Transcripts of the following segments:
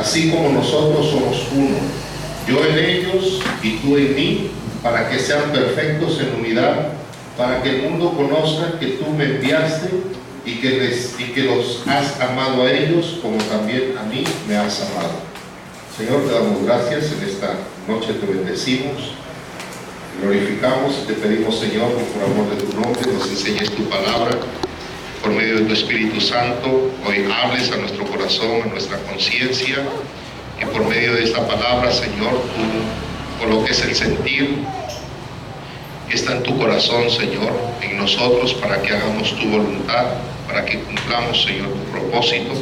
así como nosotros somos uno, yo en ellos y tú en mí, para que sean perfectos en unidad, para que el mundo conozca que tú me enviaste y que los has amado a ellos como también a mí me has amado. Señor, te damos gracias en esta noche, te bendecimos, glorificamos y te pedimos, Señor, que por amor de tu nombre nos enseñes tu palabra por medio de tu Espíritu Santo. Hoy hables a nuestro corazón, a nuestra conciencia, y por medio de esta palabra, Señor, tú coloques el sentir que está en tu corazón, Señor, en nosotros, para que hagamos tu voluntad, para que cumplamos, Señor, tu propósito.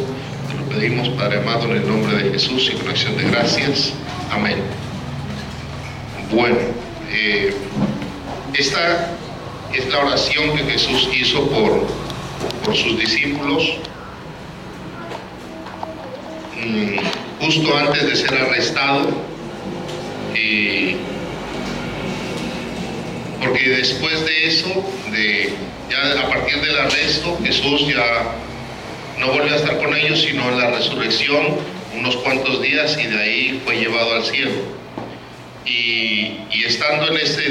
Te lo pedimos, Padre amado, en el nombre de Jesús y con acción de gracias. Amén. Bueno, esta es la oración que Jesús hizo por sus discípulos justo antes de ser arrestado, porque después de eso, ya a partir del arresto, Jesús ya no volvió a estar con ellos, sino en la resurrección unos cuantos días, y de ahí fue llevado al cielo. Y estando en ese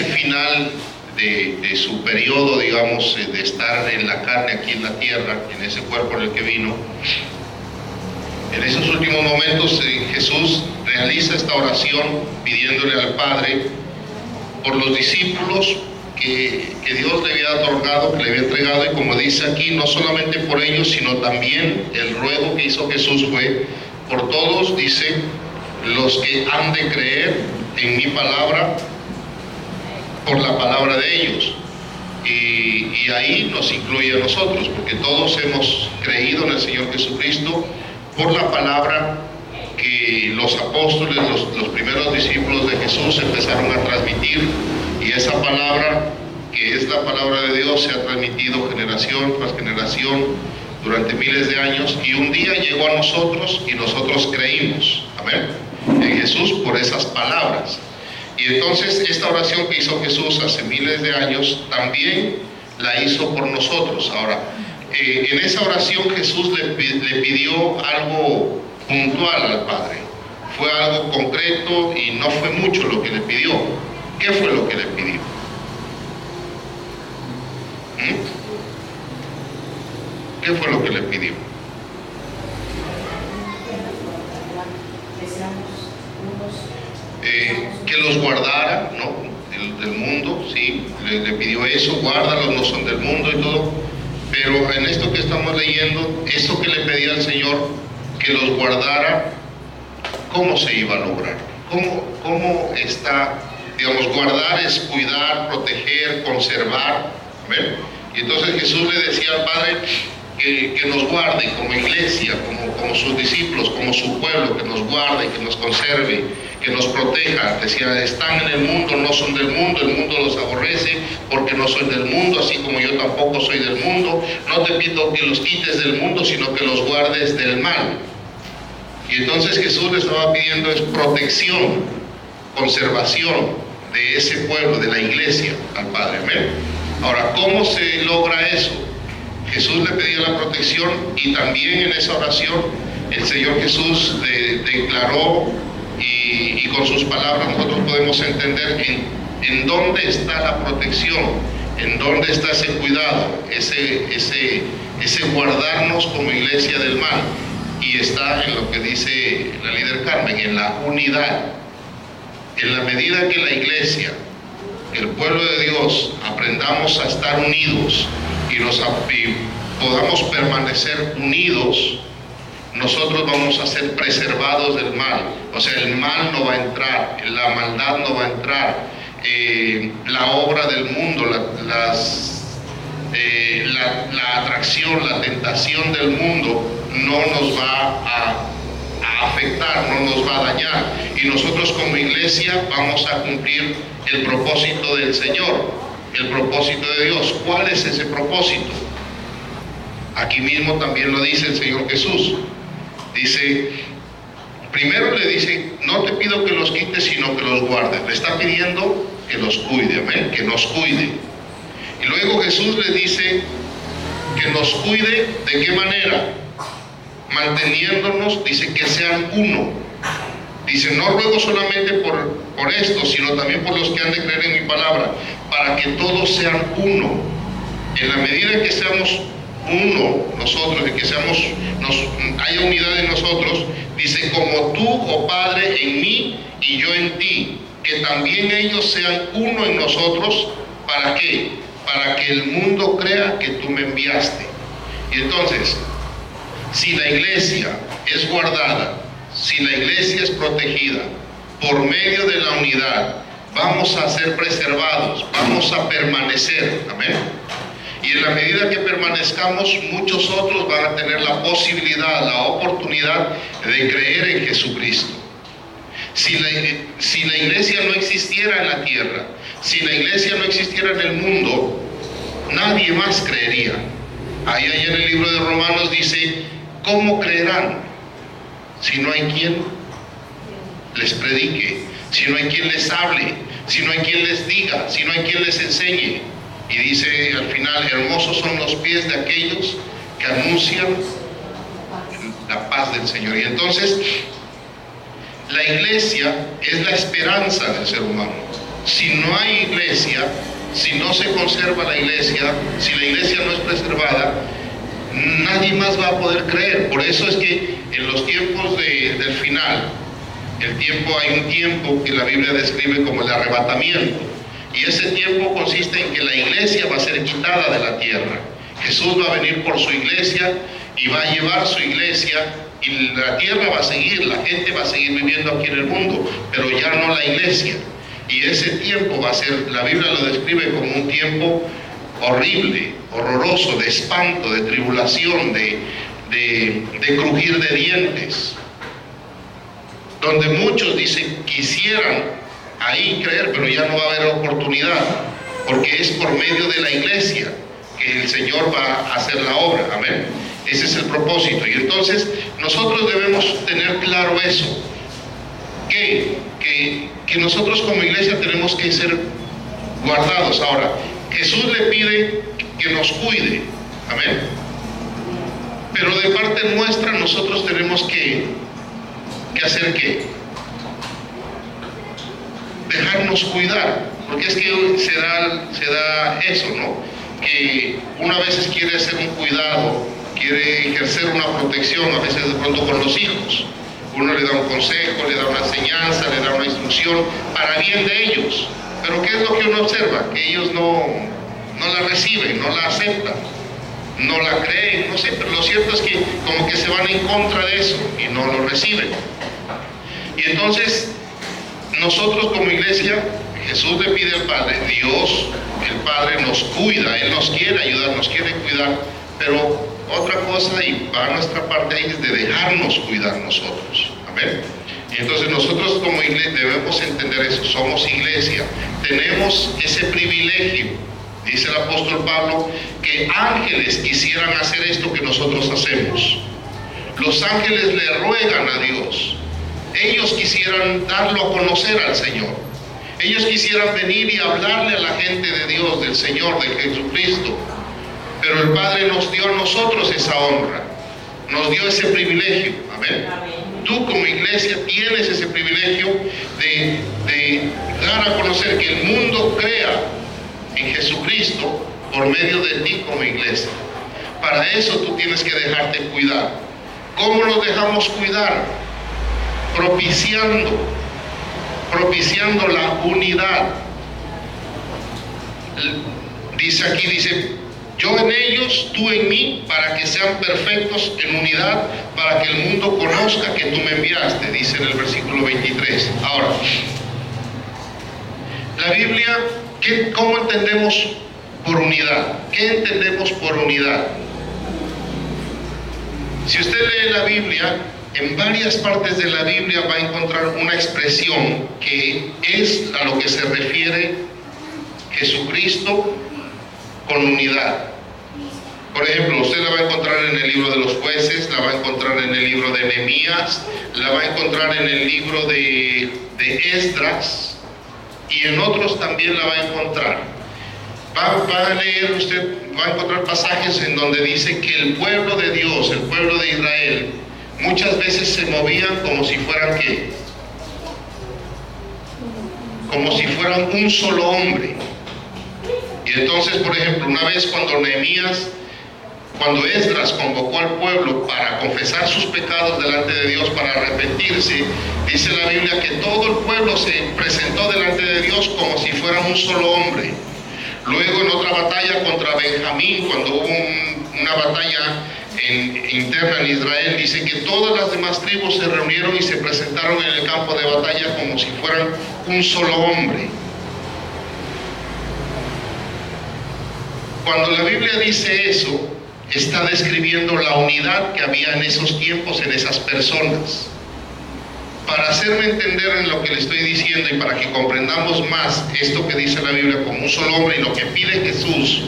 final de su periodo, digamos, de estar en la carne aquí en la tierra, en ese cuerpo en el que vino, en esos últimos momentos Jesús realiza esta oración pidiéndole al Padre por los discípulos que Dios le había otorgado, que le había entregado, y como dice aquí, no solamente por ellos, sino también el ruego que hizo Jesús fue por todos, dice, los que han de creer en mi palabra, por la palabra de ellos. Y ahí nos incluye a nosotros, porque todos hemos creído en el Señor Jesucristo por la palabra que los apóstoles, los primeros discípulos de Jesús empezaron a transmitir, y esa palabra, que es la palabra de Dios, se ha transmitido generación tras generación durante miles de años, y un día llegó a nosotros y nosotros creímos, amén, en Jesús por esas palabras. Y entonces esta oración que hizo Jesús hace miles de años también la hizo por nosotros. Ahora, en esa oración Jesús le pidió algo puntual al Padre. Fue algo concreto y no fue mucho lo que le pidió. ¿Qué fue lo que le pidió? ¿Qué fue lo que le pidió? Que los guardara, ¿no? Del mundo, sí, le pidió eso, guárdalos, no son del mundo y todo. Pero en esto que estamos leyendo, esto que le pedía al Señor, que los guardara, ¿cómo se iba a lograr? ¿Cómo está? Digamos, guardar es cuidar, proteger, conservar, ¿ven? Y entonces Jesús le decía al Padre que nos guarde como iglesia, como sus discípulos, como su pueblo, que nos guarde, que nos conserve, que nos proteja. Decía, están en el mundo, no son del mundo, el mundo los aborrece porque no soy del mundo, así como yo tampoco soy del mundo. No te pido que los quites del mundo, sino que los guardes del mal. Y entonces Jesús le estaba pidiendo es protección, conservación de ese pueblo, de la iglesia, al Padre. ¿Amén? Ahora, ¿cómo se logra eso? Jesús le pedía la protección, y también en esa oración el Señor Jesús declaró, y con sus palabras nosotros podemos entender en dónde está la protección, en dónde está ese cuidado, ese guardarnos como iglesia del mal. Y está en lo que dice la líder Carmen, en la unidad. En la medida que la iglesia, el pueblo de Dios, aprendamos a estar unidos y podamos permanecer unidos, nosotros vamos a ser preservados del mal. O sea, el mal no va a entrar, la maldad no va a entrar, la obra del mundo, la atracción, la tentación del mundo no nos va a afectar, no nos va a dañar, y nosotros como iglesia vamos a cumplir el propósito del Señor, el propósito de Dios. ¿Cuál es ese propósito? Aquí mismo también lo dice el Señor Jesús. Dice, primero le dice, no te pido que los quites, sino que los guardes. Le está pidiendo que los cuide, amén, que nos cuide. Y luego Jesús le dice que que nos cuide, ¿de qué manera? Manteniéndonos, dice, que sean uno. Dice, no ruego solamente por esto, sino también por los que han de creer en mi palabra, para que todos sean uno. En la medida que seamos uno nosotros, de que haya unidad en nosotros, dice, como tú, oh Padre, en mí y yo en ti, que también ellos sean uno en nosotros. ¿Para qué? Para que el mundo crea que tú me enviaste. Y entonces, si la iglesia es guardada, si la iglesia es protegida por medio de la unidad, vamos a ser preservados, vamos a permanecer. Amén. Y en la medida que permanezcamos, muchos otros van a tener la posibilidad, la oportunidad de creer en Jesucristo. Si la iglesia no existiera en la tierra, si la iglesia no existiera en el mundo, nadie más creería. Ahí en el libro de Romanos dice, ¿cómo creerán si no hay quien les predique, si no hay quien les hable, si no hay quien les diga, si no hay quien les enseñe? Y dice al final, hermosos son los pies de aquellos que anuncian la paz del Señor. Y entonces, la iglesia es la esperanza del ser humano. Si no hay iglesia, si no se conserva la iglesia, si la iglesia no es preservada, nadie más va a poder creer. Por eso es que en los tiempos del final, hay un tiempo que la Biblia describe como el arrebatamiento. Y ese tiempo consiste en que la iglesia va a ser quitada de la tierra. Jesús va a venir por su iglesia y va a llevar su iglesia, y la tierra va a seguir, la gente va a seguir viviendo aquí en el mundo, pero ya no la iglesia. Y ese tiempo va a ser, la Biblia lo describe como un tiempo horrible, horroroso, de espanto, de tribulación, de crujir de dientes, donde muchos dicen, quisieran ahí creer, pero ya no va a haber oportunidad, porque es por medio de la iglesia que el Señor va a hacer la obra. Amén. Ese es el propósito. Y entonces nosotros debemos tener claro eso, que nosotros como iglesia tenemos que ser guardados. Ahora, Jesús le pide que nos cuide. Amén. Pero de parte nuestra nosotros tenemos que hacer ¿qué? Dejarnos cuidar, porque es que se da eso, ¿no? Que una vez quiere hacer un cuidado, quiere ejercer una protección, a veces de pronto con los hijos. Uno le da un consejo, le da una enseñanza, le da una instrucción para bien de ellos. Pero ¿qué es lo que uno observa? Que ellos no la reciben, no la aceptan, no la creen, no sé, pero lo cierto es que como que se van en contra de eso y no lo reciben. Y entonces, nosotros como iglesia, Jesús le pide al Padre, Dios, el Padre nos cuida, Él nos quiere ayudar, nos quiere cuidar, pero otra cosa, y va a nuestra parte ahí, es de dejarnos cuidar nosotros. Amén. Y entonces nosotros como iglesia debemos entender eso, somos iglesia, tenemos ese privilegio. Dice el apóstol Pablo que ángeles quisieran hacer esto que nosotros hacemos. Los ángeles le ruegan a Dios. Ellos quisieran darlo a conocer al Señor. Ellos quisieran venir y hablarle a la gente de Dios, del Señor, de Jesucristo. Pero el Padre nos dio a nosotros esa honra, nos dio ese privilegio. Amén. Tú como iglesia tienes ese privilegio de dar a conocer que el mundo crea en Jesucristo por medio de ti como iglesia. Para eso tú tienes que dejarte cuidar. ¿Cómo nos dejamos cuidar? Propiciando la unidad. Dice, yo en ellos, tú en mí, para que sean perfectos en unidad, para que el mundo conozca que tú me enviaste, dice en el versículo 23. Ahora, la Biblia, ¿cómo entendemos por unidad? ¿Qué entendemos por unidad? Si usted lee la Biblia, en varias partes de la Biblia va a encontrar una expresión que es a lo que se refiere Jesucristo con unidad. Por ejemplo, usted la va a encontrar en el libro de los jueces, la va a encontrar en el libro de Nehemías, la va a encontrar en el libro de Esdras, y en otros también la va a encontrar. Va a leer usted, va a encontrar pasajes en donde dice que el pueblo de Dios, el pueblo de Israel, muchas veces se movían como si fueran ¿qué? Como si fueran un solo hombre. Y entonces, por ejemplo, una vez cuando Esdras convocó al pueblo para confesar sus pecados delante de Dios, para arrepentirse, dice la Biblia que todo el pueblo se presentó delante de Dios como si fuera un solo hombre. Luego, en otra batalla contra Benjamín, cuando hubo una batalla interna en Israel, dice que todas las demás tribus se reunieron y se presentaron en el campo de batalla como si fueran un solo hombre. Cuando la Biblia dice eso, está describiendo la unidad que había en esos tiempos, en esas personas. Para hacerme entender en lo que le estoy diciendo y para que comprendamos más esto que dice la Biblia como un solo hombre y lo que pide Jesús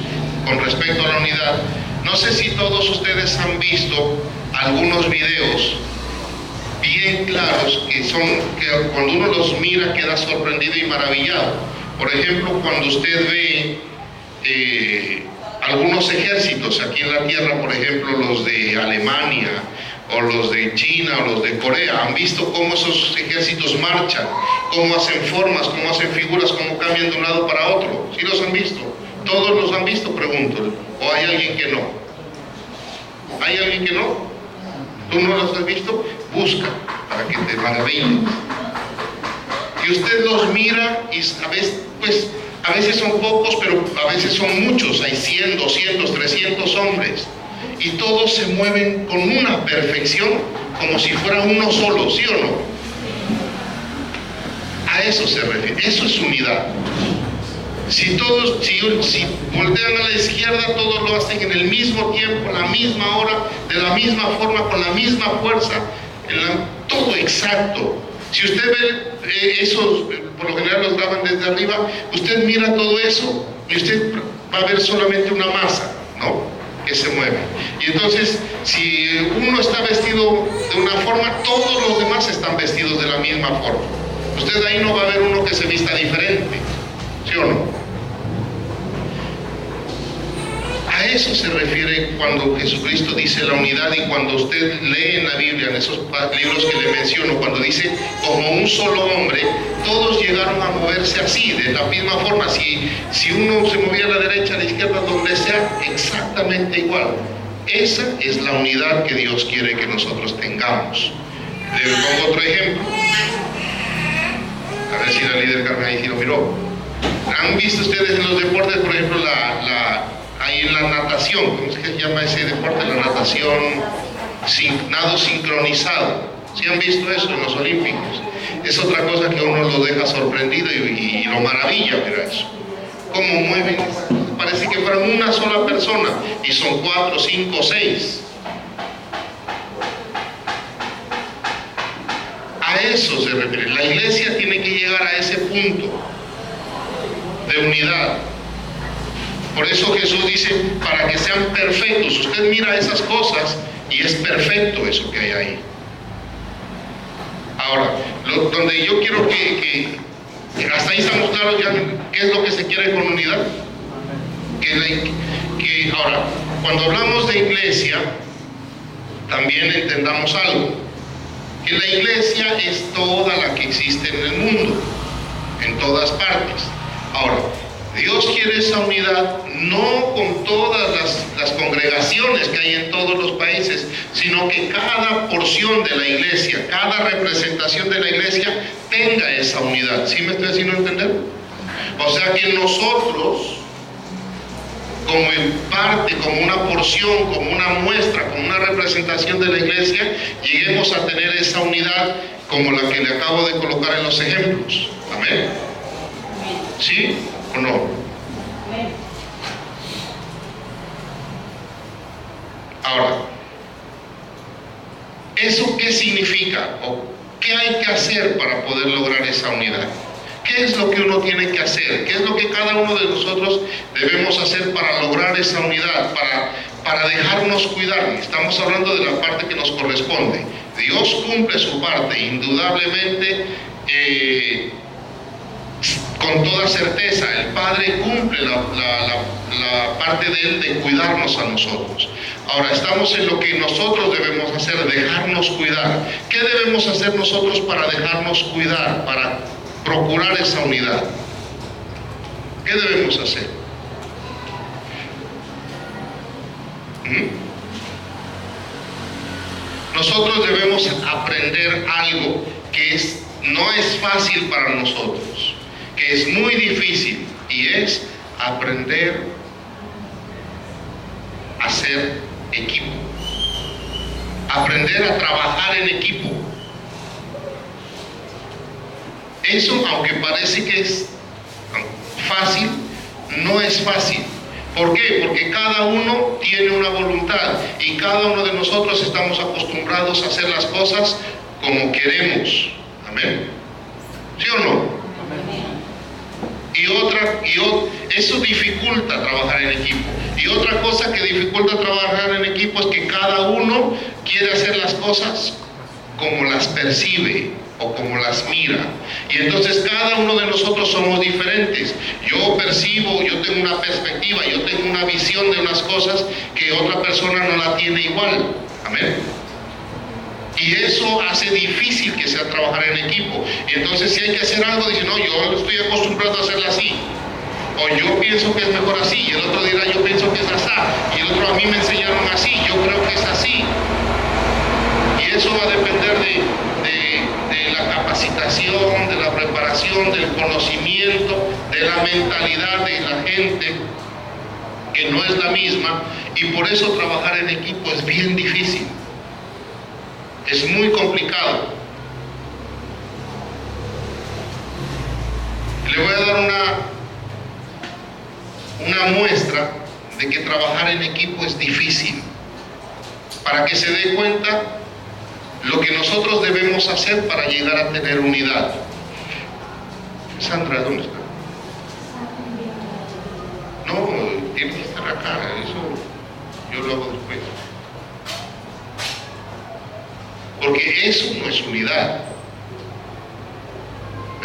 con respecto a la unidad, no sé si todos ustedes han visto algunos videos bien claros que cuando uno los mira queda sorprendido y maravillado. Por ejemplo, cuando usted ve algunos ejércitos aquí en la tierra, por ejemplo los de Alemania o los de China o los de Corea, han visto cómo esos ejércitos marchan, cómo hacen formas, cómo hacen figuras, cómo cambian de un lado para otro. ¿Sí los han visto? ¿Todos los han visto? Pregunto. ¿O hay alguien que no? ¿Hay alguien que no? ¿Tú no los has visto? Busca para que te maravilles. Y usted los mira y a veces son pocos, pero a veces son muchos. Hay 100, 200, 300 hombres. Y todos se mueven con una perfección, como si fuera uno solo, ¿sí o no? A eso se refiere. Eso es unidad. Si voltean a la izquierda, todos lo hacen en el mismo tiempo, a la misma hora, de la misma forma, con la misma fuerza, todo exacto. Si usted ve esos, por lo general los graban desde arriba, usted mira todo eso y usted va a ver solamente una masa, ¿no?, que se mueve. Y entonces, si uno está vestido de una forma, todos los demás están vestidos de la misma forma. Usted ahí no va a ver uno que se vista diferente, ¿sí o no? A eso se refiere cuando Jesucristo dice la unidad, y cuando usted lee en la Biblia, en esos libros que le menciono, cuando dice como un solo hombre, todos llegaron a moverse así, de la misma forma. Si uno se movía a la derecha, a la izquierda, donde sea, exactamente igual. Esa es la unidad que Dios quiere que nosotros tengamos. Le pongo otro ejemplo. A ver si la líder Carmen ahí sí lo miró. ¿Han visto ustedes en los deportes, por ejemplo, ahí en la natación? ¿Cómo es que se llama ese deporte? La natación, nado sincronizado. ¿Sí han visto eso en los Olímpicos? Es otra cosa que uno lo deja sorprendido y lo maravilla, mira eso. ¿Cómo mueven? Parece que fueran una sola persona y son 4, 5, 6. A eso se refiere. La iglesia tiene que llegar a ese punto de unidad. Por eso Jesús dice, para que sean perfectos. Usted mira esas cosas y es perfecto eso que hay ahí. Ahora, donde yo quiero que hasta ahí estamos claros ya qué es lo que se quiere con unidad. Ahora, cuando hablamos de iglesia, también entendamos algo. Que la iglesia es toda la que existe en el mundo, en todas partes. Ahora, Dios quiere esa unidad no con todas las congregaciones que hay en todos los países, sino que cada porción de la iglesia, cada representación de la iglesia tenga esa unidad. ¿Sí me estoy haciendo entender? O sea que nosotros, como en parte, como una porción, como una muestra, como una representación de la iglesia, lleguemos a tener esa unidad como la que le acabo de colocar en los ejemplos. Amén. ¿Sí o no? Ahora, ¿eso qué significa? ¿O qué hay que hacer para poder lograr esa unidad? ¿Qué es lo que uno tiene que hacer? ¿Qué es lo que cada uno de nosotros debemos hacer para lograr esa unidad? Para dejarnos cuidar. Estamos hablando de la parte que nos corresponde. Dios cumple su parte, indudablemente. con toda certeza, el Padre cumple la parte de Él de cuidarnos a nosotros. Ahora, estamos en lo que nosotros debemos hacer, dejarnos cuidar. ¿Qué debemos hacer nosotros para dejarnos cuidar, para procurar esa unidad? ¿Qué debemos hacer? Nosotros debemos aprender algo que no es fácil para nosotros, que es muy difícil, y es aprender a ser equipo, aprender a trabajar en equipo. Eso, aunque parece que es fácil, no es fácil. ¿Por qué? Porque cada uno tiene una voluntad y cada uno de nosotros estamos acostumbrados a hacer las cosas como queremos. Amén. ¿Sí o no? Eso dificulta trabajar en equipo. Y otra cosa que dificulta trabajar en equipo es que cada uno quiere hacer las cosas como las percibe o como las mira. Y entonces cada uno de nosotros somos diferentes. Yo percibo, yo tengo una perspectiva, yo tengo una visión de unas cosas que otra persona no la tiene igual. Amén. Y eso hace difícil que sea trabajar en equipo. Y entonces si hay que hacer algo, dice, no, yo estoy acostumbrado a hacerlo así. O yo pienso que es mejor así. Y el otro dirá, yo pienso que es así. Y el otro, a mí me enseñaron así, yo creo que es así. Y eso va a depender de la capacitación, de la preparación, del conocimiento, de la mentalidad de la gente, que no es la misma. Y por eso trabajar en equipo es bien difícil. Es muy complicado. Le voy a dar una muestra de que trabajar en equipo es difícil, para que se dé cuenta lo que nosotros debemos hacer para llegar a tener unidad. Sandra, ¿dónde está? No, tiene que estar acá, eso yo lo hago después. Porque eso no es unidad.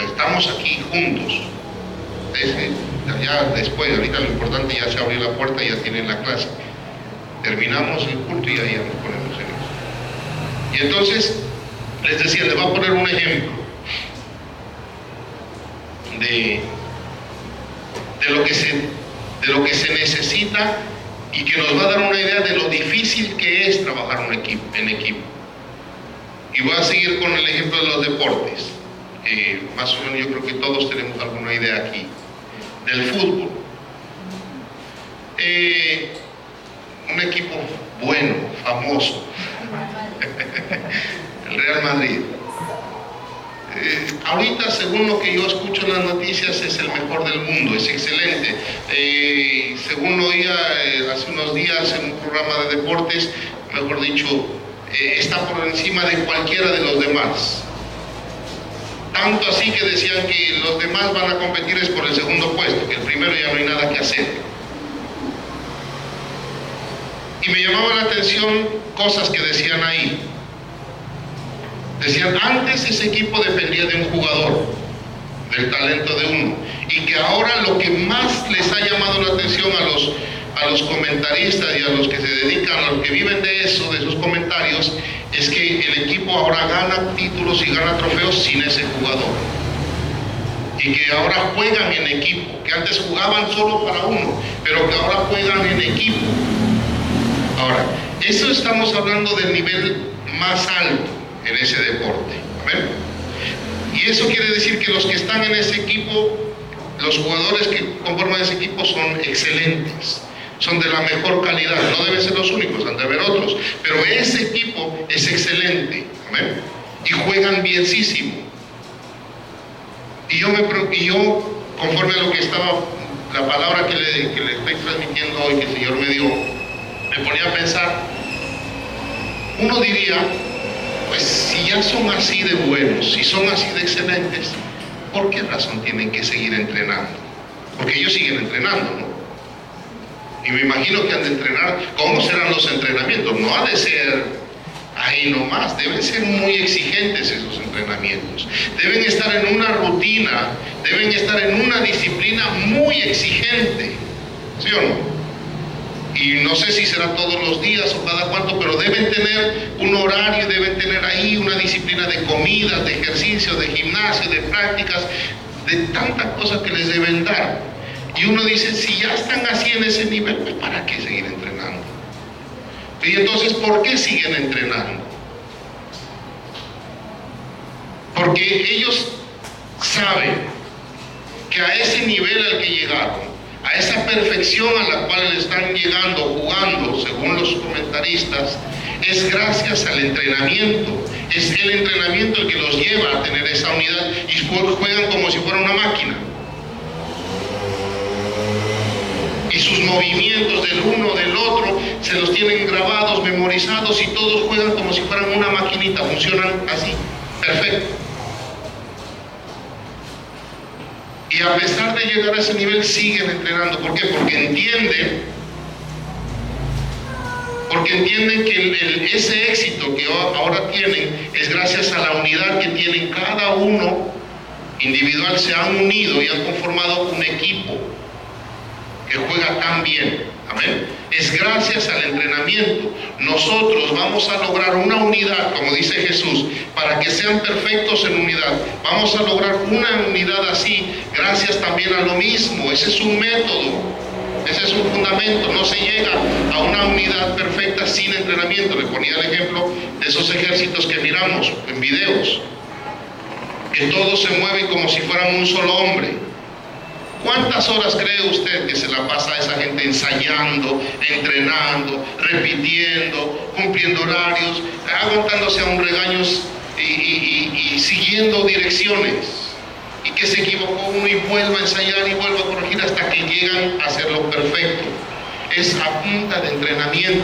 Estamos aquí juntos. Ya después, ahorita lo importante, ya se abrió la puerta y ya tienen la clase. Terminamos el culto y ahí ya nos ponemos en eso. Y entonces, les decía, les voy a poner un ejemplo de lo que se necesita y que nos va a dar una idea de lo difícil que es trabajar en equipo. Y voy a seguir con el ejemplo de los deportes. Más o menos yo creo que todos tenemos alguna idea aquí. Del fútbol. Un equipo bueno, famoso. El Real Madrid. Ahorita, según lo que yo escucho en las noticias, es el mejor del mundo, es excelente. Según oía hace unos días en un programa de deportes, mejor dicho, está por encima de cualquiera de los demás. Tanto así que decían que los demás van a competir es por el segundo puesto, que el primero ya no hay nada que hacer. Y me llamaba la atención cosas que decían ahí. Decían, antes ese equipo dependía de un jugador, del talento de uno, y que ahora lo que más les ha llamado la atención a los comentaristas y a los que se dedican, a los que viven de eso, de esos comentarios, es que el equipo ahora gana títulos y gana trofeos sin ese jugador. Y que ahora juegan en equipo, que antes jugaban solo para uno, pero que ahora juegan en equipo. Ahora, eso estamos hablando del nivel más alto en ese deporte. ¿Ven? Y eso quiere decir que los que están en ese equipo, los jugadores que conforman ese equipo son excelentes, son de la mejor calidad. No deben ser los únicos, han de haber otros, pero ese equipo es excelente. ¿Ven? Y juegan bienísimo. Y yo, conforme a lo que estaba, la palabra que le estoy transmitiendo hoy, que el Señor me dio, me ponía a pensar, uno diría, pues si ya son así de buenos, si son así de excelentes, ¿por qué razón tienen que seguir entrenando? Porque ellos siguen entrenando, ¿no? Y me imagino que han de entrenar. ¿Cómo serán los entrenamientos? No ha de ser ahí nomás. Deben ser muy exigentes esos entrenamientos. Deben estar en una rutina, deben estar en una disciplina muy exigente, ¿sí o no? Y no sé si será todos los días o cada cuánto, pero deben tener un horario, deben tener ahí una disciplina de comidas, de ejercicio, de gimnasio, de prácticas, de tantas cosas que les deben dar. Y uno dice, si ya están así en ese nivel, pues ¿para qué seguir entrenando? Y entonces, ¿por qué siguen entrenando? Porque ellos saben que a ese nivel al que llegaron, a esa perfección a la cual están llegando, jugando, según los comentaristas, es gracias al entrenamiento. Es el entrenamiento el que los lleva a tener esa unidad y juegan como si fuera una máquina. Y sus movimientos del uno, del otro, se los tienen grabados, memorizados y todos juegan como si fueran una maquinita, funcionan así, perfecto. Y a pesar de llegar a ese nivel, siguen entrenando. ¿Por qué? Porque entienden que ese éxito que ahora tienen es gracias a la unidad que tienen cada uno individual. Se han unido y han conformado un equipo que juega tan bien. Amén. Es gracias al entrenamiento. Nosotros vamos a lograr una unidad, como dice Jesús, para que sean perfectos en unidad. Vamos a lograr una unidad así, gracias también a lo mismo. Ese es un método, ese es un fundamento. No se llega a una unidad perfecta sin entrenamiento. Le ponía el ejemplo de esos ejércitos que miramos en videos, que todos se mueven como si fueran un solo hombre. ¿Cuántas horas cree usted que se la pasa a esa gente ensayando, entrenando, repitiendo, cumpliendo horarios, aguantándose a un regaños y siguiendo direcciones? Y que se equivocó uno y vuelva a ensayar y vuelva a corregir hasta que llegan a hacerlo perfecto. Es a punta de entrenamiento,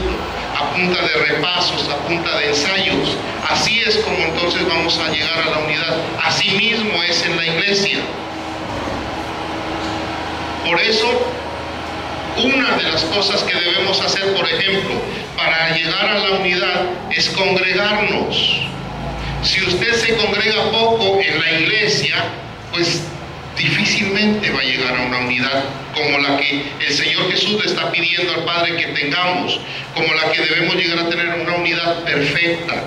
a punta de repasos, a punta de ensayos. Así es como entonces vamos a llegar a la unidad. Así mismo es en la iglesia. Por eso, una de las cosas que debemos hacer, por ejemplo, para llegar a la unidad, es congregarnos. Si usted se congrega poco en la iglesia, pues difícilmente va a llegar a una unidad como la que el Señor Jesús le está pidiendo al Padre que tengamos, como la que debemos llegar a tener una unidad perfecta.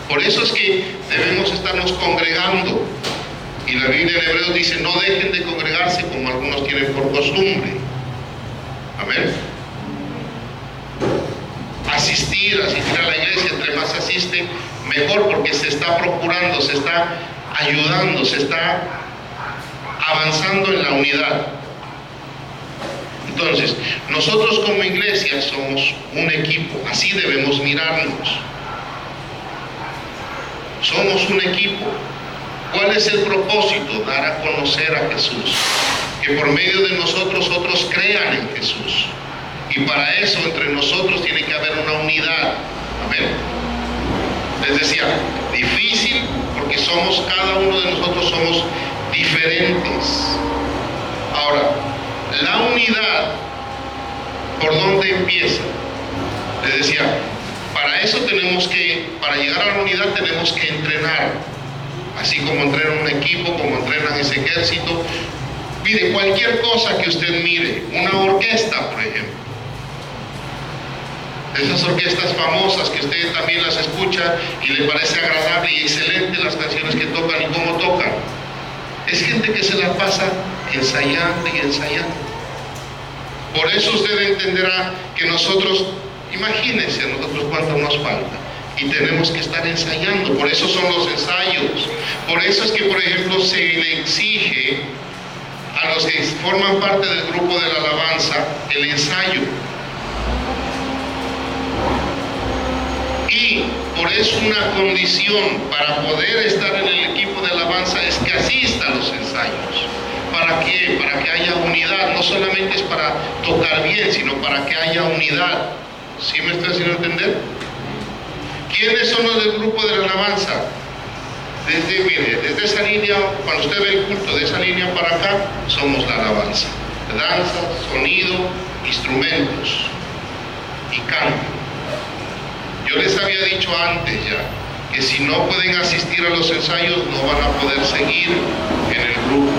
Por eso es que debemos estarnos congregando. Y la Biblia en Hebreos dice, no dejen de congregarse como algunos tienen por costumbre. Amén. Asistir a la iglesia, entre más asiste, mejor, porque se está procurando, se está ayudando, se está avanzando en la unidad. Entonces, nosotros como iglesia somos un equipo, así debemos mirarnos. Somos un equipo. ¿Cuál es el propósito? Dar a conocer a Jesús. Que por medio de nosotros otros crean en Jesús. Y para eso entre nosotros tiene que haber una unidad. Amén. Les decía, difícil porque cada uno de nosotros somos diferentes. Ahora, la unidad, ¿por dónde empieza? Les decía, para llegar a la unidad tenemos que entrenar. Así como entrenan un equipo, como entrenan ese ejército. Mire, cualquier cosa que usted mire, una orquesta, por ejemplo. Esas orquestas famosas que usted también las escucha y le parece agradable y excelente las canciones que tocan y cómo tocan. Es gente que se la pasa ensayando y ensayando. Por eso usted entenderá que nosotros, imagínense nosotros cuánto nos falta. Y tenemos que estar ensayando, por eso son los ensayos. Por eso es que, por ejemplo, se le exige a los que forman parte del grupo de la alabanza el ensayo. Y por eso una condición para poder estar en el equipo de alabanza es que asista a los ensayos. ¿Para qué? Para que haya unidad. No solamente es para tocar bien, sino para que haya unidad. ¿Sí me estoy haciendo entender? ¿Quiénes son los del grupo de la alabanza? Desde esa línea, cuando usted ve el culto, de esa línea para acá, somos la alabanza. Danza, sonido, instrumentos y canto. Yo les había dicho antes ya que si no pueden asistir a los ensayos no van a poder seguir en el grupo,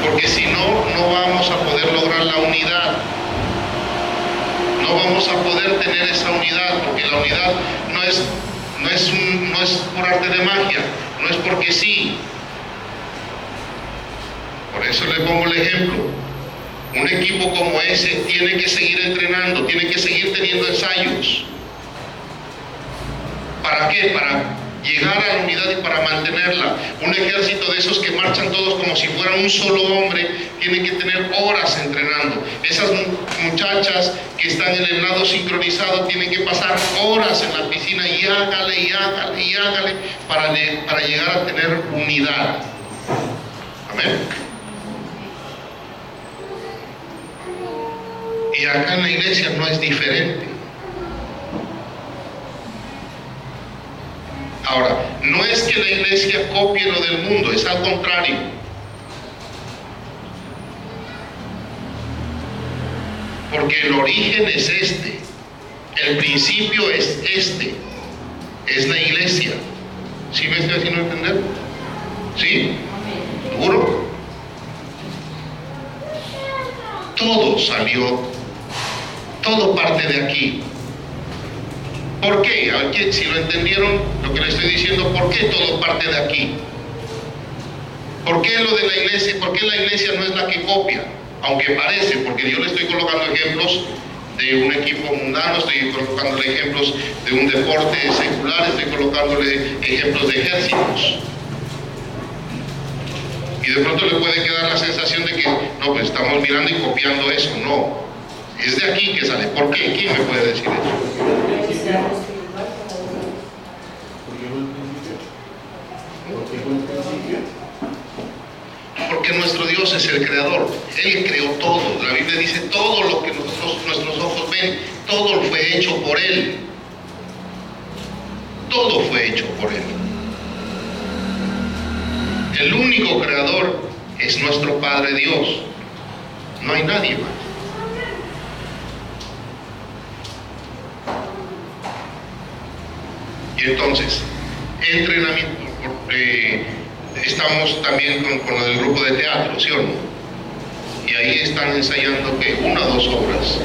porque si no, no vamos a poder lograr la unidad. No vamos a poder tener esa unidad, porque la unidad no es por arte de magia, no es porque sí. Por eso le pongo el ejemplo. Un equipo como ese tiene que seguir entrenando, tiene que seguir teniendo ensayos. ¿Para qué? Para llegar a la unidad y para mantenerla. Un ejército de esos que marchan todos como si fueran un solo hombre, tiene que tener horas entrenando. Esas muchachas que están en el lado sincronizado tienen que pasar horas en la piscina y hágale para llegar a tener unidad. Amén. Y acá en la iglesia no es diferente. Ahora, no es que la iglesia copie lo del mundo, es al contrario. Porque el origen es este, el principio es este, es la iglesia. ¿Sí me estoy haciendo entender? ¿Sí? ¿Seguro? Todo salió, todo parte de aquí. ¿Por qué? A ver, si lo entendieron lo que le estoy diciendo, ¿por qué todo parte de aquí? ¿Por qué lo de la iglesia? ¿Por qué la iglesia no es la que copia? Aunque parece, porque yo le estoy colocando ejemplos de un equipo mundano, estoy colocándole ejemplos de un deporte secular, estoy colocándole ejemplos de ejércitos. Y de pronto le puede quedar la sensación de que, no, pues estamos mirando y copiando eso. No, es de aquí que sale. ¿Por qué? ¿Quién me puede decir eso? Porque nuestro Dios es el creador. Él creó todo. La Biblia dice todo lo que nuestros ojos ven, todo fue hecho por Él. Todo fue hecho por Él. El único creador es nuestro Padre Dios. No hay nadie más. Y entonces, entrenamiento. Estamos también con el grupo de teatro, ¿sí o no? Y ahí están ensayando, ¿qué? 1 o 2 obras.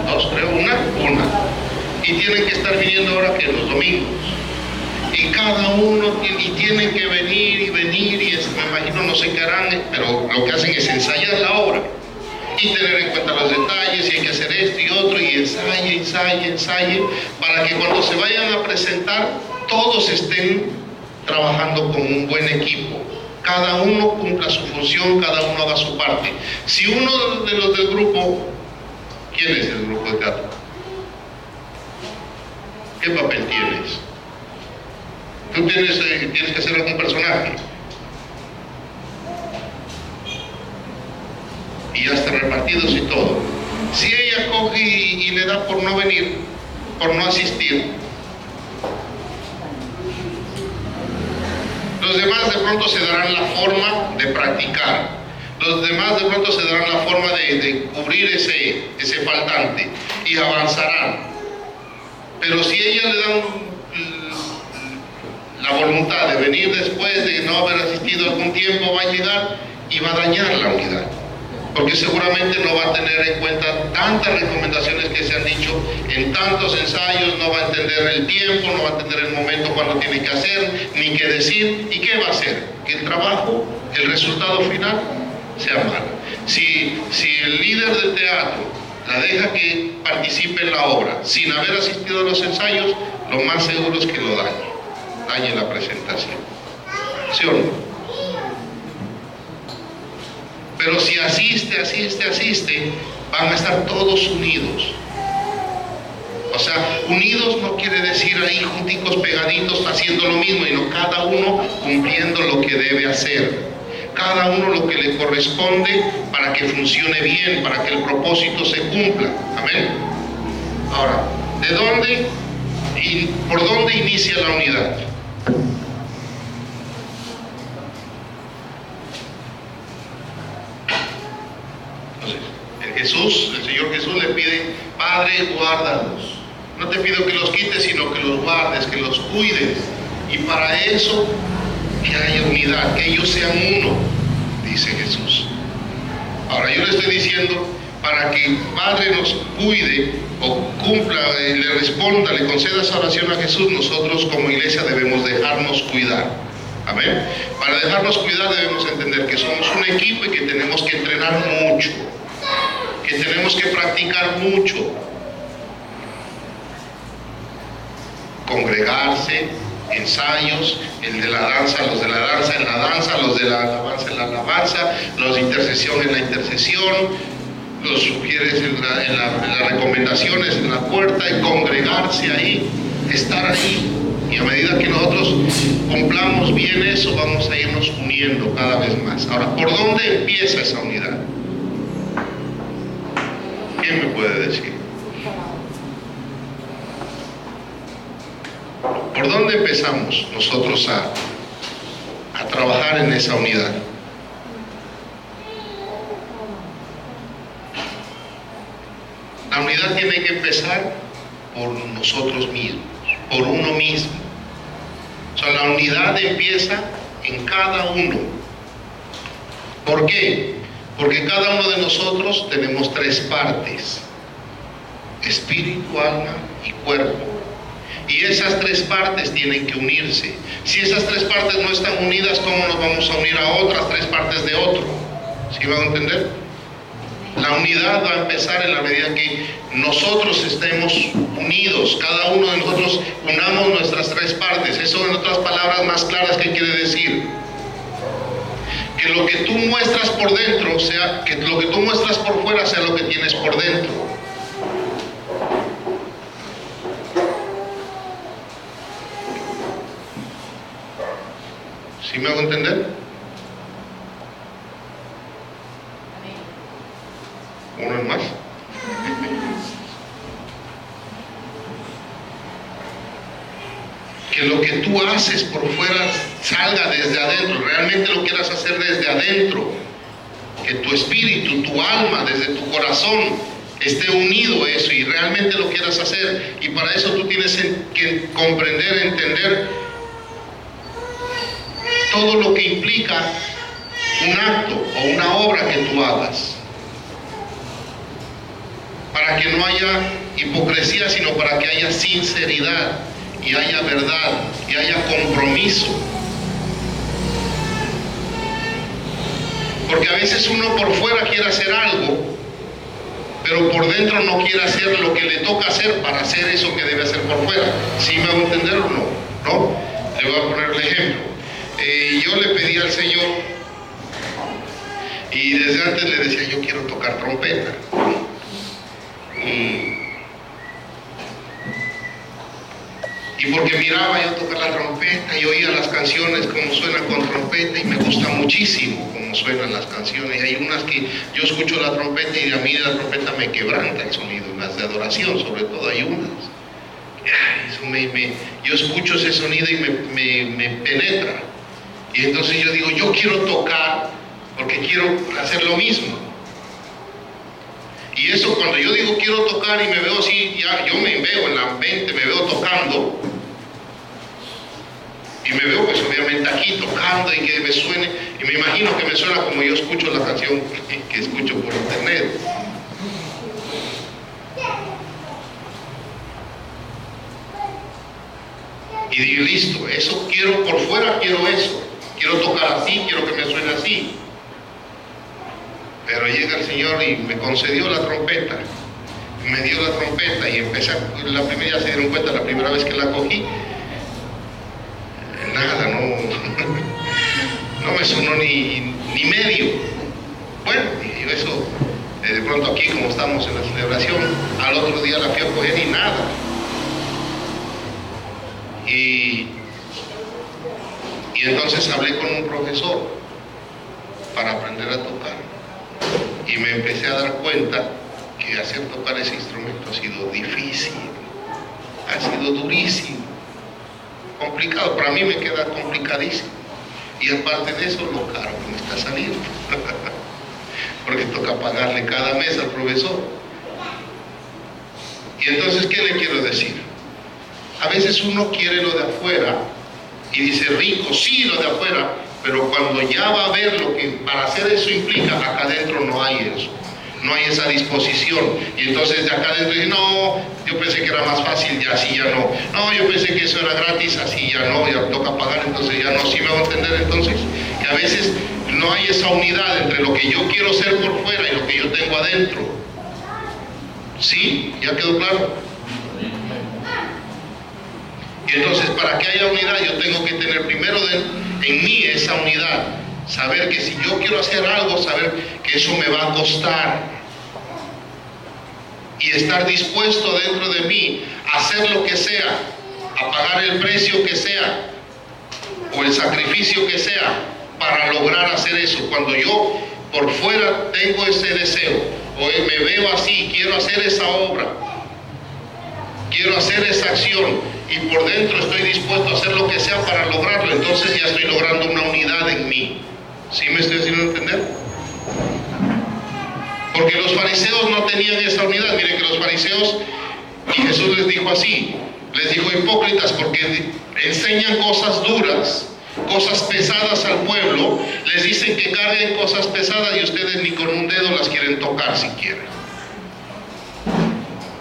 2, creo, una. Y tienen que estar viniendo ahora, que los domingos. Y cada uno tienen que venir y me imagino no sé qué harán, pero lo que hacen es ensayar la obra y tener en cuenta los detalles, y hay que hacer esto y otro, y ensayen, para que cuando se vayan a presentar todos estén trabajando con un buen equipo. Cada uno cumpla su función, cada uno haga su parte. Si uno de los del grupo, ¿quién es el grupo de teatro? ¿Qué papel tienes? Tú tienes que ser algún personaje. Y ya están repartidos y todo. Si ella coge y le da por no venir, por no asistir, los demás de pronto se darán la forma de practicar. Los demás de pronto se darán la forma de cubrir ese faltante y avanzarán. Pero si ella le dan la voluntad de venir después de no haber asistido algún tiempo, va a llegar y va a dañar la unidad, porque seguramente no va a tener en cuenta tantas recomendaciones que se han dicho en tantos ensayos, no va a entender el tiempo, no va a entender el momento cuando tiene que hacer, ni qué decir. ¿Y qué va a hacer? Que el trabajo, el resultado final sea malo. Si el líder del teatro la deja que participe en la obra sin haber asistido a los ensayos, lo más seguro es que lo dañe la presentación. ¿Sí o no? Pero si asiste, van a estar todos unidos. O sea, unidos no quiere decir ahí junticos, pegaditos, haciendo lo mismo, sino cada uno cumpliendo lo que debe hacer. Cada uno lo que le corresponde para que funcione bien, para que el propósito se cumpla. Amén. Ahora, ¿de dónde y por dónde inicia la unidad? El Señor Jesús le pide: Padre, guárdalos, No te pido que los quites, sino que los guardes, que los cuides. Y para eso, que haya unidad, que ellos sean uno, dice Jesús. Ahora yo le estoy diciendo, para que el Padre nos cuide o cumpla, le responda, le conceda esa oración a Jesús, nosotros como iglesia debemos dejarnos cuidar. Amén. Para dejarnos cuidar debemos entender que somos un equipo y que tenemos que entrenar mucho, que tenemos que practicar mucho. Congregarse, ensayos, el de la danza, los de la danza en la danza, los de la alabanza en la alabanza, los de intercesión en la intercesión, los sugieres en las recomendaciones en la puerta, y congregarse ahí, estar ahí. Y a medida que nosotros cumplamos bien eso, vamos a irnos uniendo cada vez más. Ahora, ¿por dónde empieza esa unidad? ¿Quién me puede decir? ¿Por dónde empezamos nosotros a trabajar en esa unidad? La unidad tiene que empezar por nosotros mismos, por uno mismo. O sea, la unidad empieza en cada uno. ¿Por qué? Porque cada uno de nosotros tenemos tres partes: espíritu, alma y cuerpo. Y esas tres partes tienen que unirse. Si esas tres partes no están unidas, ¿cómo nos vamos a unir a otras tres partes de otro? ¿Sí van a entender? La unidad va a empezar en la medida que nosotros estemos unidos, cada uno de nosotros unamos nuestras tres partes. Eso, en otras palabras más claras, ¿qué quiere decir? Que lo que tú muestras por dentro, sea que lo que tú muestras por fuera sea lo que tienes por dentro. ¿Sí me hago entender? ¿Uno más? Que lo que tú haces por fuera salga desde adentro, realmente lo quieras hacer desde adentro. Que tu espíritu, tu alma, desde tu corazón esté unido a eso y realmente lo quieras hacer. Y para eso tú tienes que comprender, entender todo lo que implica un acto o una obra que tú hagas, para que no haya hipocresía, sino para que haya sinceridad y haya verdad y haya compromiso. Porque a veces uno por fuera quiere hacer algo, pero por dentro no quiere hacer lo que le toca hacer para hacer eso que debe hacer por fuera. ¿Sí me va a entender o no? ¿No? Le voy a poner el ejemplo. Yo le pedí al Señor, y desde antes le decía, yo quiero tocar trompeta. Y porque miraba yo tocar la trompeta y oía las canciones como suenan con trompeta, y me gusta muchísimo cómo suenan las canciones. Hay unas que yo escucho la trompeta y a mí la trompeta me quebranta el sonido, las de adoración sobre todo hay unas. Yo escucho ese sonido y me penetra. Y entonces yo digo, yo quiero tocar porque quiero hacer lo mismo. Y eso, cuando yo digo quiero tocar y me veo así, ya yo me veo en la mente, me veo tocando. Y me veo pues obviamente aquí tocando y que me suene. Y me imagino que me suena como yo escucho la canción que escucho por internet. Y digo, listo, eso quiero por fuera, quiero eso. Quiero tocar así, quiero que me suene así. Pero llega el Señor y me concedió la trompeta. Me dio la trompeta y empecé, la primera, ya se dieron cuenta, la primera vez que la cogí, nada, no me sonó ni medio. Bueno, dije yo, eso, de pronto aquí como estamos en la celebración, al otro día la fui a coger y nada. Y entonces hablé con un profesor para aprender a tocar. Y me empecé a dar cuenta que hacer tocar ese instrumento ha sido difícil, ha sido durísimo, complicado. Para mí me queda complicadísimo. Y aparte de eso, lo caro que me está saliendo. Porque toca pagarle cada mes al profesor. Y entonces, ¿qué le quiero decir? A veces uno quiere lo de afuera y dice, rico, sí, lo de afuera, pero cuando ya va a ver lo que para hacer eso implica, acá adentro no hay eso. No hay esa disposición. Y entonces de acá adentro dice, no, yo pensé que era más fácil, ya sí, ya no. No, yo pensé que eso era gratis, así ya no, ya toca pagar, entonces ya no. ¿Sí me va a entender entonces? Que a veces no hay esa unidad entre lo que yo quiero ser por fuera y lo que yo tengo adentro. ¿Sí? ¿Ya quedó claro? Y entonces, para que haya unidad, yo tengo que tener primero en mí esa unidad. Saber que si yo quiero hacer algo, saber que eso me va a costar. Y estar dispuesto dentro de mí a hacer lo que sea, a pagar el precio que sea, o el sacrificio que sea, para lograr hacer eso. Cuando yo por fuera tengo ese deseo, o me veo así, quiero hacer esa obra, quiero hacer esa acción, y por dentro estoy dispuesto a hacer lo que sea para lograrlo, entonces ya estoy logrando una unidad en mí. ¿Sí me estoy haciendo entender? Porque los fariseos no tenían esa unidad. Miren que los fariseos, y Jesús les dijo así, les dijo hipócritas, porque enseñan cosas duras, cosas pesadas al pueblo, les dicen que carguen cosas pesadas y ustedes ni con un dedo las quieren tocar siquiera.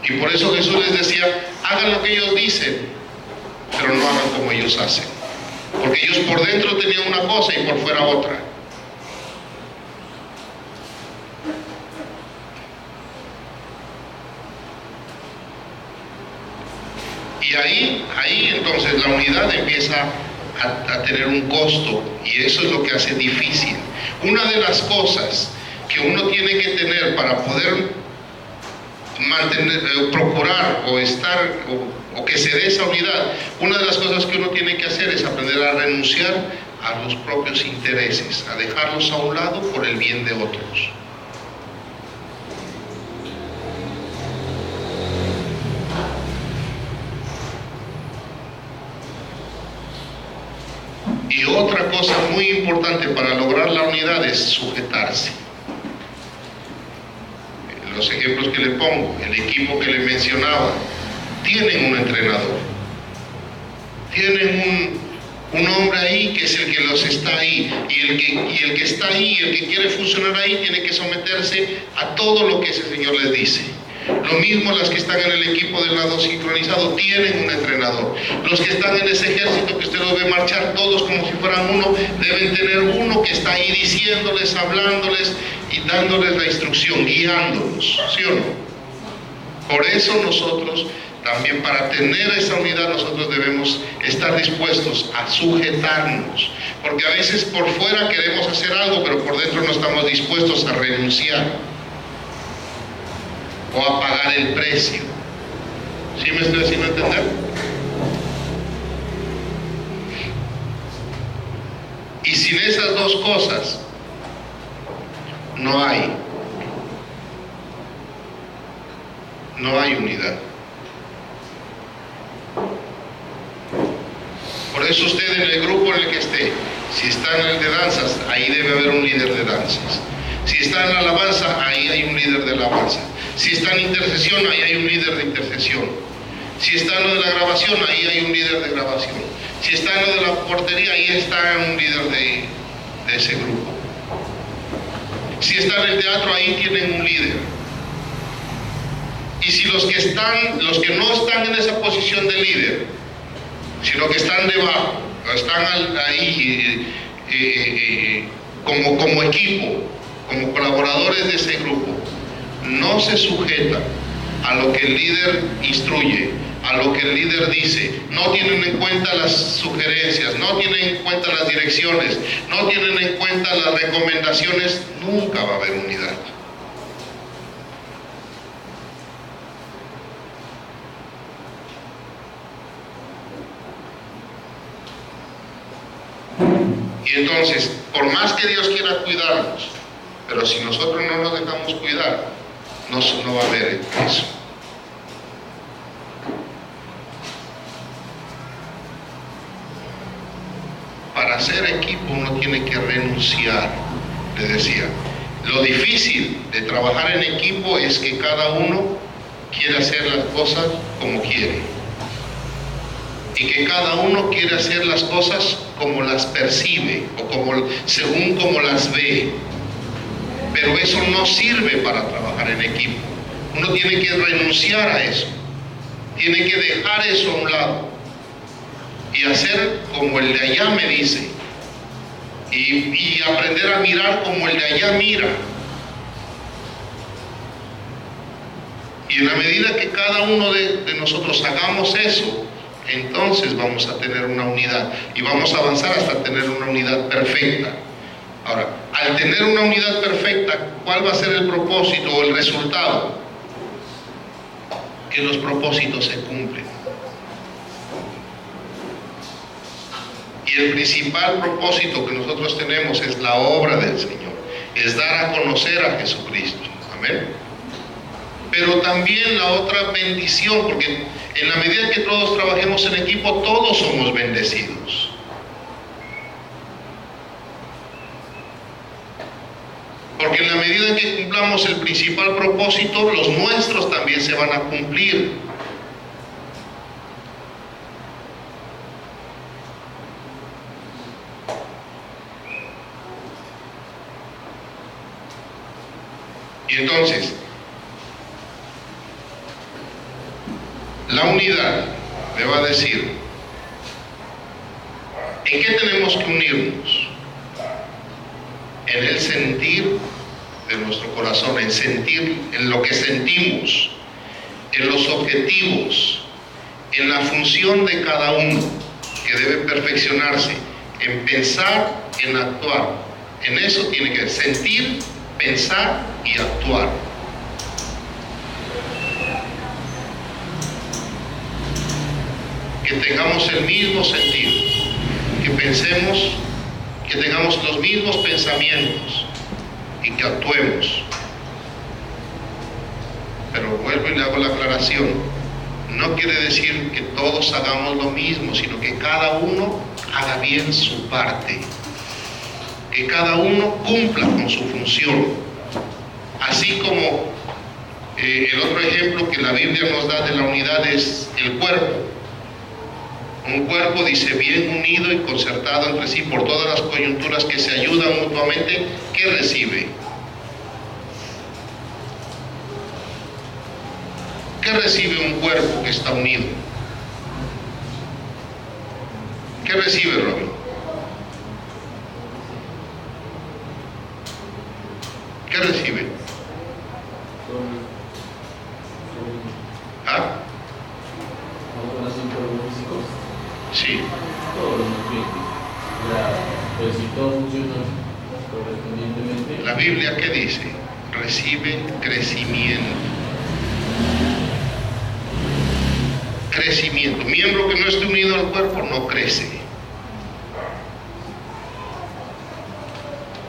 Y por eso Jesús les decía, hagan lo que ellos dicen, pero no hagan como ellos hacen. Porque ellos por dentro tenían una cosa y por fuera otra. Y ahí entonces la unidad empieza a tener un costo, y eso es lo que hace difícil. Una de las cosas que uno tiene que tener para poder mantener, procurar o estar o que se dé esa unidad, una de las cosas que uno tiene que hacer es aprender a renunciar a los propios intereses, a dejarlos a un lado por el bien de otros. Y otra cosa muy importante para lograr la unidad es sujetarse. Los ejemplos que le pongo, el equipo que le mencionaba, tienen un entrenador, tienen un hombre ahí que es el que los está ahí, y el que está ahí, el que quiere funcionar ahí, tiene que someterse a todo lo que ese señor les dice. Lo mismo las que están en el equipo del lado sincronizado tienen un entrenador. Los que están en ese ejército que usted los ve marchar todos como si fueran uno, deben tener uno que está ahí diciéndoles, hablándoles y dándoles la instrucción, guiándolos, ¿sí o no? Por eso nosotros también, para tener esa unidad, nosotros debemos estar dispuestos a sujetarnos, porque a veces por fuera queremos hacer algo, pero por dentro no estamos dispuestos a renunciar o a pagar el precio. ¿Sí me estoy haciendo entender? Y sin esas dos cosas no hay unidad. Por eso usted, en el grupo en el que esté, si está en el de danzas, ahí debe haber un líder de danzas. Si está en la alabanza, ahí hay un líder de alabanza. Si está en intercesión, ahí hay un líder de intercesión. Si está en lo de la grabación, ahí hay un líder de grabación. Si está en lo de la portería, ahí está un líder de ese grupo. Si está en el teatro, ahí tienen un líder. Y si los que no están en esa posición de líder, sino que están debajo, están ahí como equipo, como colaboradores de ese grupo, no se sujetan a lo que el líder instruye, a lo que el líder dice, no tienen en cuenta las sugerencias, no tienen en cuenta las direcciones, no tienen en cuenta las recomendaciones, nunca va a haber unidad. Y entonces, por más que Dios quiera cuidarnos, pero si nosotros no nos dejamos cuidar, no va a haber eso. Para hacer equipo uno tiene que renunciar, le decía. Lo difícil de trabajar en equipo es que cada uno quiere hacer las cosas como quiere, y que cada uno quiere hacer las cosas como las percibe o según como las ve. Pero eso no sirve para trabajar en equipo. Uno tiene que renunciar a eso, tiene que dejar eso a un lado y hacer como el de allá me dice, y aprender a mirar como el de allá mira. Y en la medida que cada uno de nosotros hagamos eso, entonces vamos a tener una unidad y vamos a avanzar hasta tener una unidad perfecta. Ahora, al tener una unidad perfecta, ¿cuál va a ser el propósito o el resultado? Que los propósitos se cumplen. Y el principal propósito que nosotros tenemos es la obra del Señor, es dar a conocer a Jesucristo. Amén. Pero también la otra bendición, porque en la medida que todos trabajemos en equipo, todos somos bendecidos. Porque en la medida que cumplamos el principal propósito, los nuestros también se van a cumplir. Y entonces, la unidad me va a decir, ¿en qué tenemos que unirnos? En el sentir de nuestro corazón, en sentir, en lo que sentimos, en los objetivos, en la función de cada uno que debe perfeccionarse, en pensar, en actuar. En eso tiene que sentir, pensar y actuar. Que tengamos el mismo sentido, que pensemos, que tengamos los mismos pensamientos y que actuemos. Pero vuelvo y le hago la aclaración, no quiere decir que todos hagamos lo mismo, sino que cada uno haga bien su parte, que cada uno cumpla con su función. Así como el otro ejemplo que la Biblia nos da de la unidad es el cuerpo. Un cuerpo, dice, bien unido y concertado entre sí por todas las coyunturas que se ayudan mutuamente, ¿qué recibe? ¿Qué recibe un cuerpo que está unido? ¿Qué recibe, Robin? ¿Qué recibe? ¿Ah? Sí. Todos los nutrientes. Pues si todo funciona correspondientemente. La Biblia, ¿qué dice? Recibe crecimiento. Crecimiento. Miembro que no esté unido al cuerpo no crece.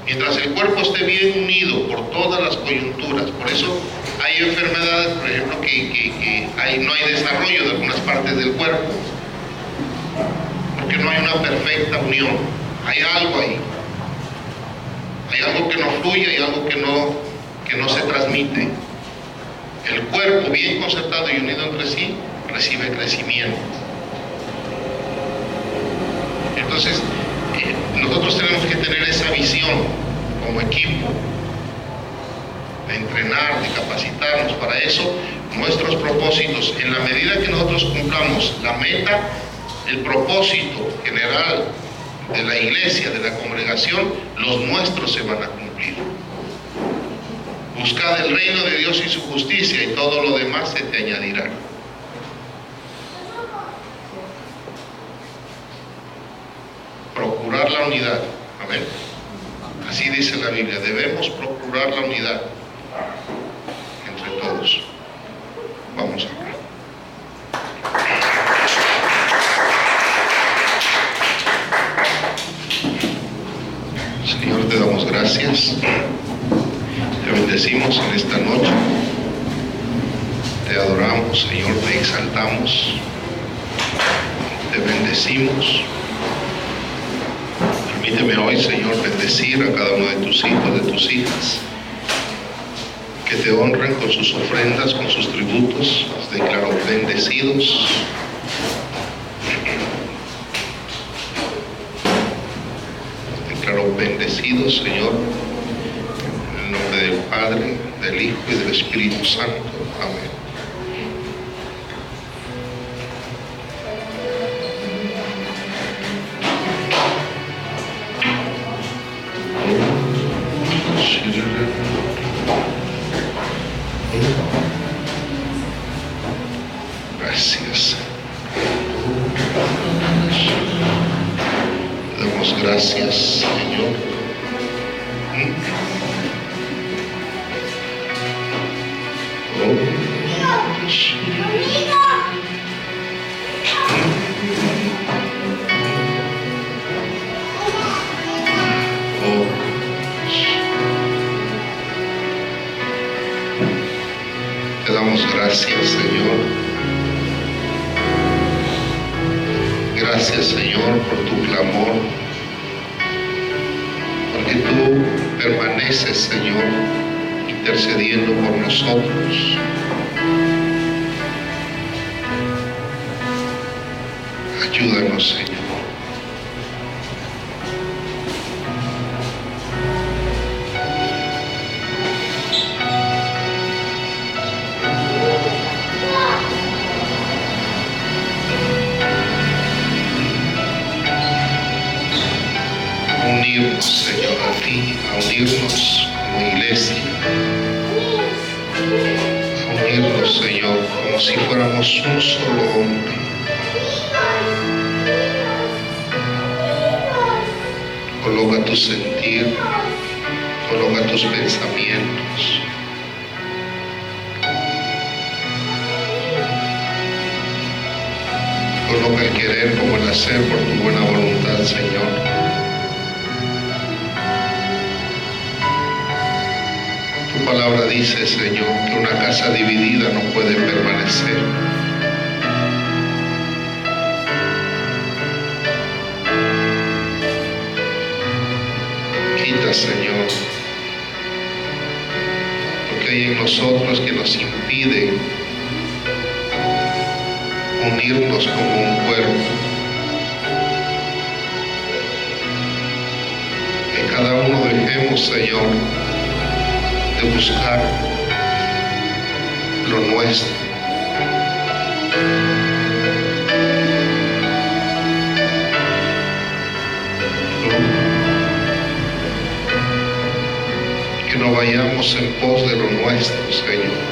Mientras el cuerpo esté bien unido por todas las coyunturas, por eso hay enfermedades, por ejemplo, que no hay desarrollo de algunas partes del cuerpo, porque no hay una perfecta unión. Hay algo ahí. Hay algo que no fluye, hay algo que no se transmite. El cuerpo bien concertado y unido entre sí recibe crecimiento. Entonces, nosotros tenemos que tener esa visión como equipo, de entrenar, de capacitarnos. Para eso, nuestros propósitos, en la medida que nosotros cumplamos la meta, el propósito general de la iglesia, de la congregación, los nuestros se van a cumplir. Buscad el reino de Dios y su justicia, y todo lo demás se te añadirá. Procurar la unidad. Amén. Así dice la Biblia, debemos procurar la unidad entre todos. Vamos a orar. Señor, te damos gracias, te bendecimos en esta noche, te adoramos, Señor, te exaltamos, te bendecimos. Permíteme hoy, Señor, bendecir a cada uno de tus hijos, de tus hijas, que te honren con sus ofrendas, con sus tributos. Los declaro bendecidos. Los declaro bendecidos, Señor, en el nombre del Padre, del Hijo y del Espíritu Santo. Amén. Gracias. Damos gracias, Señor. Te damos gracias, Señor. Gracias, Señor, por tu clamor, porque tú permaneces, Señor, intercediendo por nosotros. Ayúdanos, Señor. Unirnos, Señor, a ti, a unirnos como iglesia, a unirnos, Señor, como si fuéramos un solo hombre. Coloca tu sentir, coloca tus pensamientos. Coloca el querer como el hacer por tu buena voluntad, Señor. Tu palabra dice, Señor, que una casa dividida no puede permanecer. Quita, Señor, lo que hay en nosotros que nos impide unirnos como un cuerpo. Que cada uno dejemos, Señor, de buscar lo nuestro. Que no vayamos en pos de lo nuestro, Señor.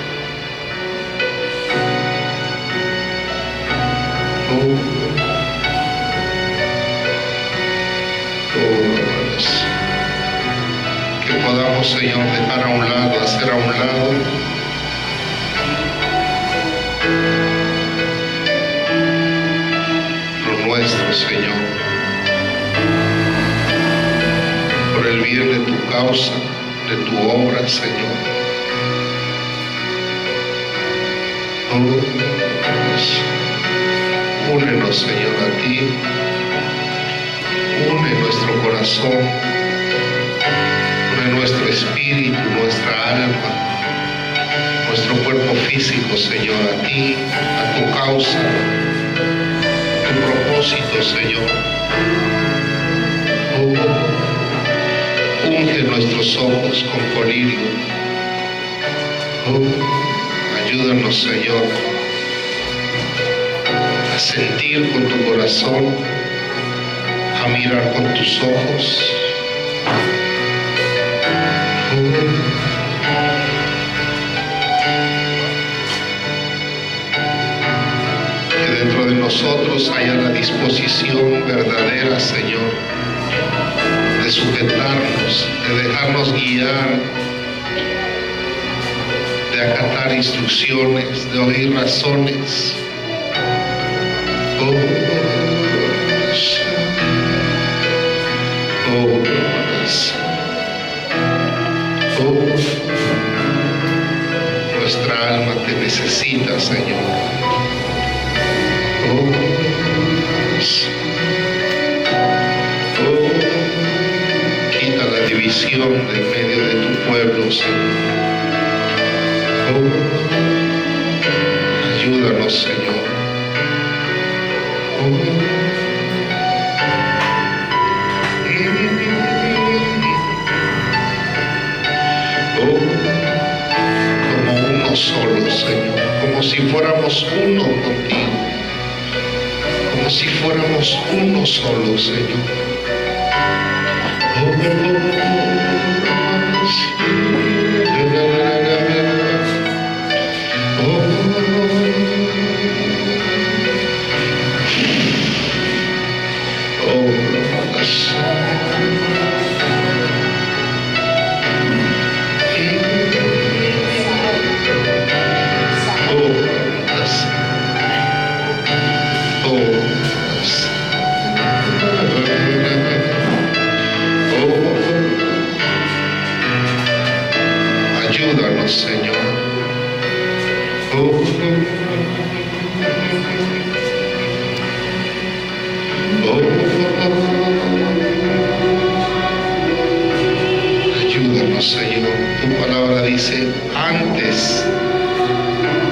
Que podamos, Señor, dejar a un lado, hacer a un lado lo nuestro, Señor, por el bien de tu causa, de tu obra, Señor. Únenos, Señor, a ti. Une nuestro corazón, une nuestro espíritu, nuestra alma, nuestro cuerpo físico, Señor, a ti, a tu causa, a tu propósito, Señor. Unge nuestros ojos con colirio. Ayúdanos, Señor, a sentir con tu corazón, a mirar con tus ojos. Que dentro de nosotros haya la disposición verdadera, Señor, de sujetarnos, de dejarnos guiar, de acatar instrucciones, de oír razones. Nuestra alma te necesita, Señor. Quita la división de en medio de tu pueblo, Señor. Ayúdanos, Señor. Como uno solo, Señor, como si fuéramos uno contigo, como si fuéramos uno solo, Señor. Ayúdanos, Señor. Ayúdanos, Señor. Tu palabra dice, antes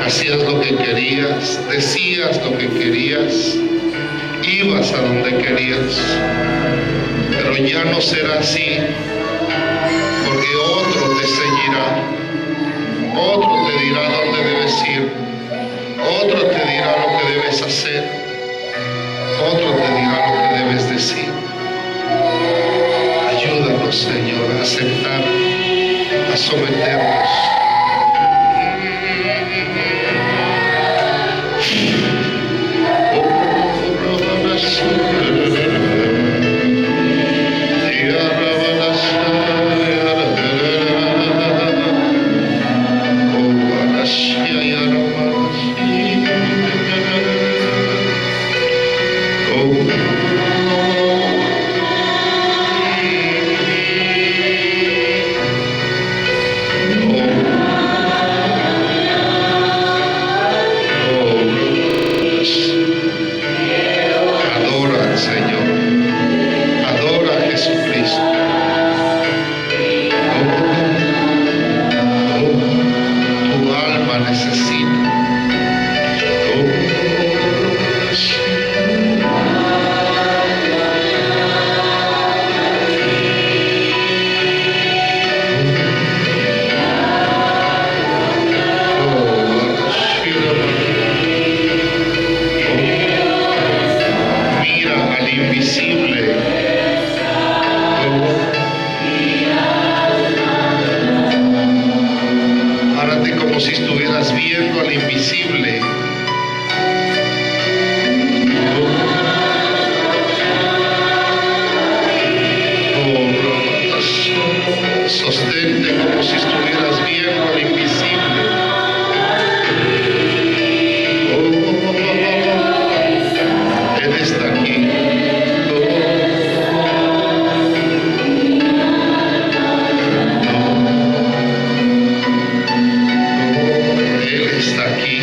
hacías lo que querías, decías lo que querías, ibas a donde querías, pero ya no será así, porque otro te ceñirá, otro te dirá dónde debes ir, otro te dirá lo que debes hacer, otro te dirá lo que debes decir. Ayúdanos, Señor, a aceptar, a someternos. Como si estuvieras viendo al invisible. Sostente como si estuvieras viendo al invisible. Él está aquí. Él está aquí.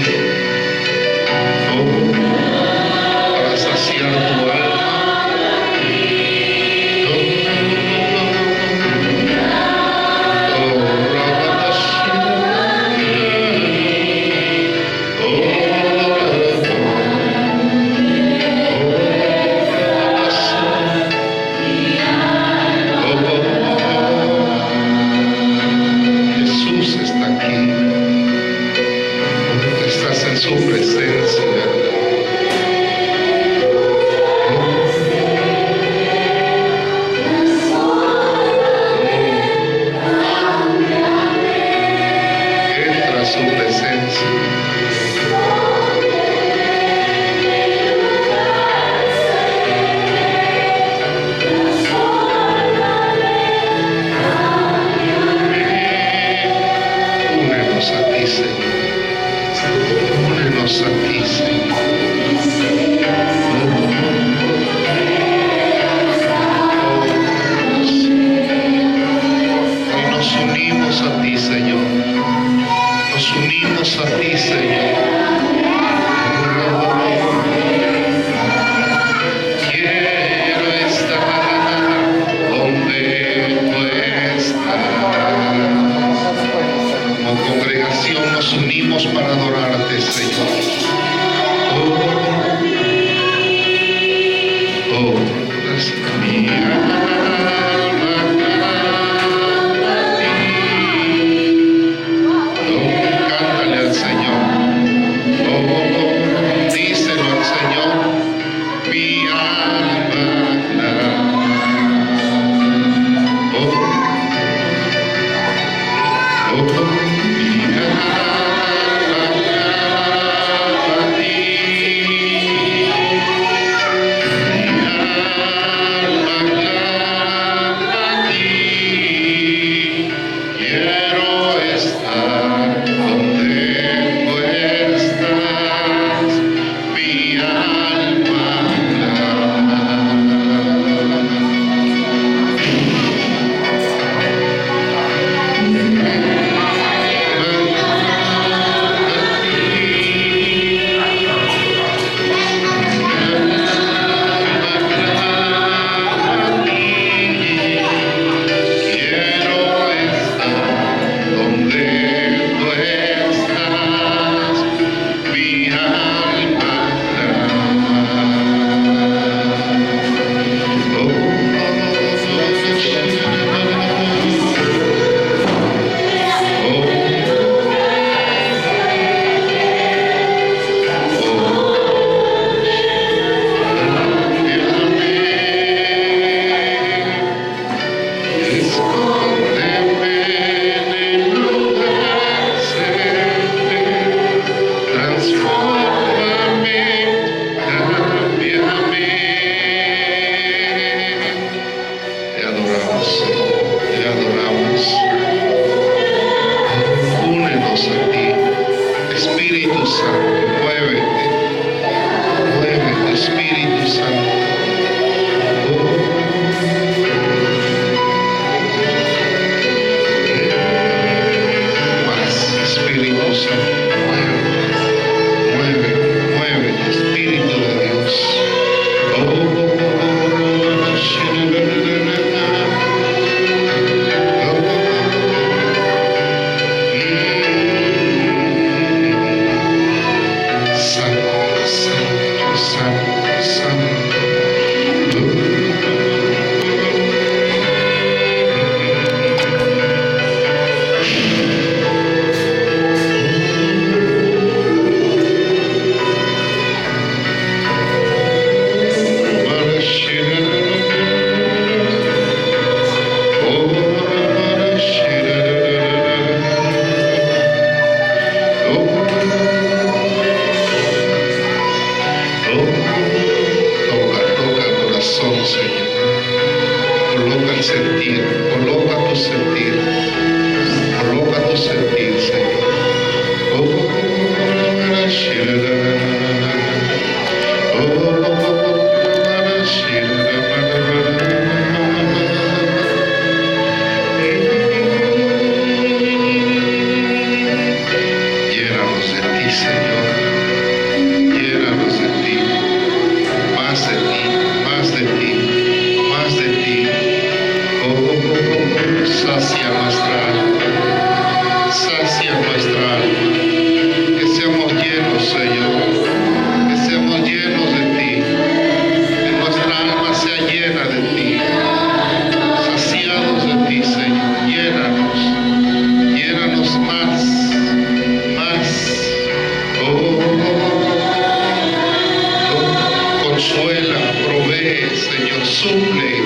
Consuela, provee, Señor, suple